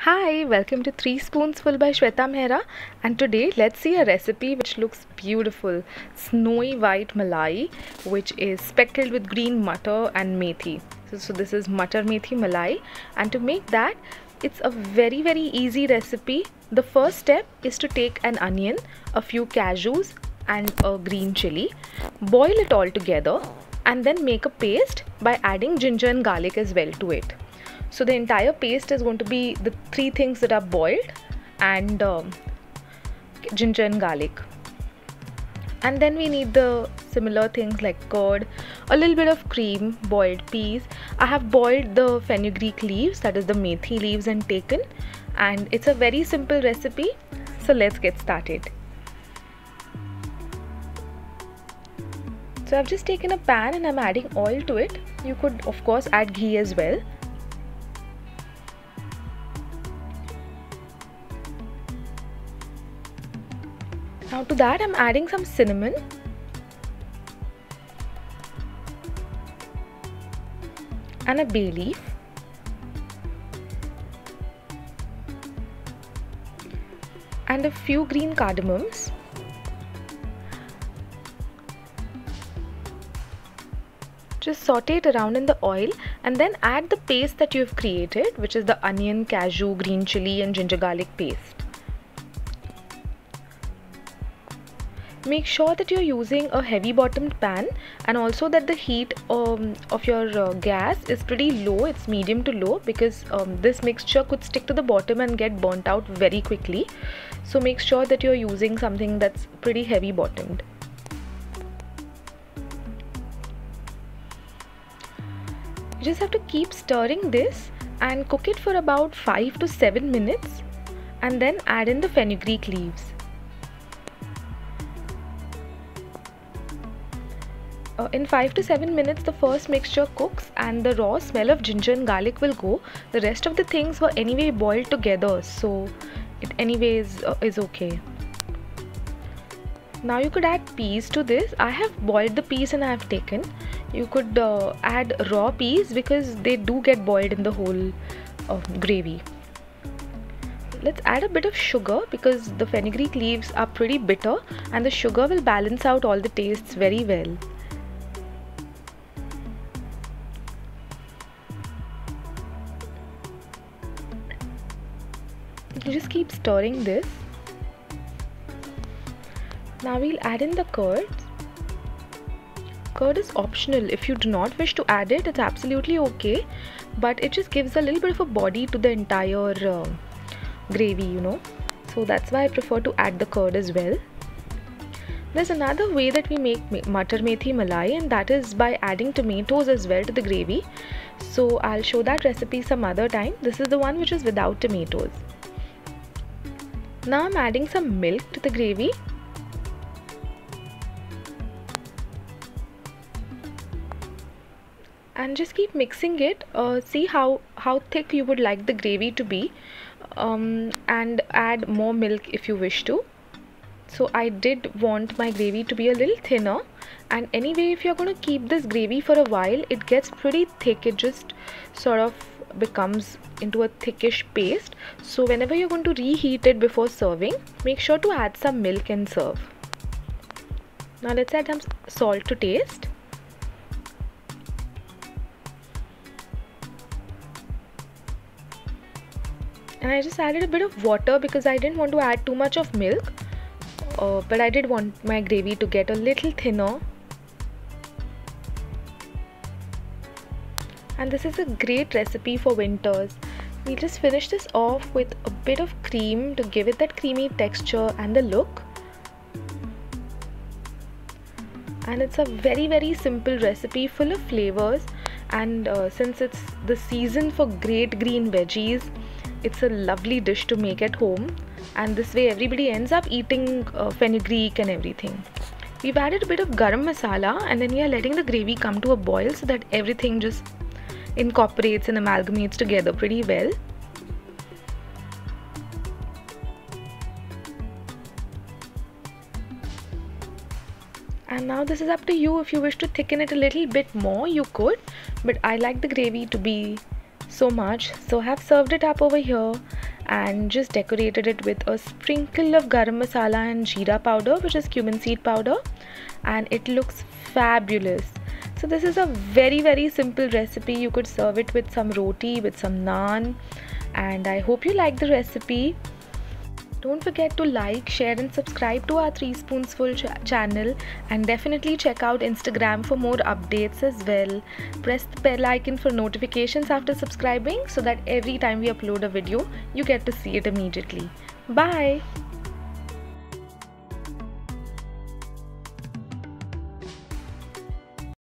Hi, welcome to 3 Spoonsful by Shweta Mehra, and today let's see a recipe which looks beautiful. Snowy white malai which is speckled with green matar and methi. So this is matar methi malai, and to make that it's a very easy recipe. The first step is to take an onion, a few cashews and a green chili, boil it all together and then make a paste by adding ginger and garlic as well to it. So the entire paste is going to be the three things that are boiled and ginger and garlic. And then we need the similar things like curd, a little bit of cream, boiled peas. I have boiled the fenugreek leaves, that is the methi leaves, and taken. And it's a very simple recipe. So let's get started. So I've just taken a pan and I'm adding oil to it. You could of course add ghee as well. Now to that I'm adding some cinnamon, and a bay leaf, and a few green cardamoms, just saute it around in the oil and then add the paste that you have created, which is the onion, cashew, green chili and ginger garlic paste. Make sure that you're using a heavy bottomed pan, and also that the heat of your gas is pretty low. It's medium to low, because this mixture could stick to the bottom and get burnt out very quickly. So make sure that you're using something that's pretty heavy bottomed. You just have to keep stirring this and cook it for about 5 to 7 minutes, and then add in the fenugreek leaves. In 5 to 7 minutes the first mixture cooks and the raw smell of ginger and garlic will go. The rest of the things were anyway boiled together, so it anyways is okay. Now you could add peas to this. I have boiled the peas and I have taken. You could add raw peas because they do get boiled in the whole gravy. Let's add a bit of sugar because the fenugreek leaves are pretty bitter and the sugar will balance out all the tastes very well. You just keep stirring this. Now we'll add in the curd. Curd is optional. If you do not wish to add it, it's absolutely okay, but it just gives a little bit of a body to the entire gravy, you know. So that's why I prefer to add the curd as well. There's another way that we make matar methi malai, and that is by adding tomatoes as well to the gravy. So I'll show that recipe some other time. This is the one which is without tomatoes. Now I'm adding some milk to the gravy. And just keep mixing it. See how thick you would like the gravy to be, and add more milk if you wish to. So I did want my gravy to be a little thinner, and anyway if you're going to keep this gravy for a while, it gets pretty thick. It just sort of becomes into a thickish paste. So whenever you're going to reheat it before serving, make sure to add some milk and serve. Now let's add some salt to taste. And I just added a bit of water because I didn't want to add too much of milk, but I did want my gravy to get a little thinner. And this is a great recipe for winters. We'll just finish this off with a bit of cream to give it that creamy texture and the look. And it's a very simple recipe full of flavors, and since it's the season for great green veggies, it's a lovely dish to make at home, and this way everybody ends up eating fenugreek and everything. We've added a bit of garam masala, and then we are letting the gravy come to a boil so that everything just incorporates and amalgamates together pretty well. And now this is up to you. If you wish to thicken it a little bit more, you could, but I like the gravy to be so much, so I have served it up over here. and just decorated it with a sprinkle of garam masala and jeera powder, which is cumin seed powder, and it looks fabulous. So this is a very simple recipe. You could serve it with some roti, with some naan, and I hope you like the recipe. Don't forget to like, share and subscribe to our 3 Spoonsful channel, and definitely check out Instagram for more updates as well. Press the bell icon for notifications after subscribing so that every time we upload a video, you get to see it immediately. Bye!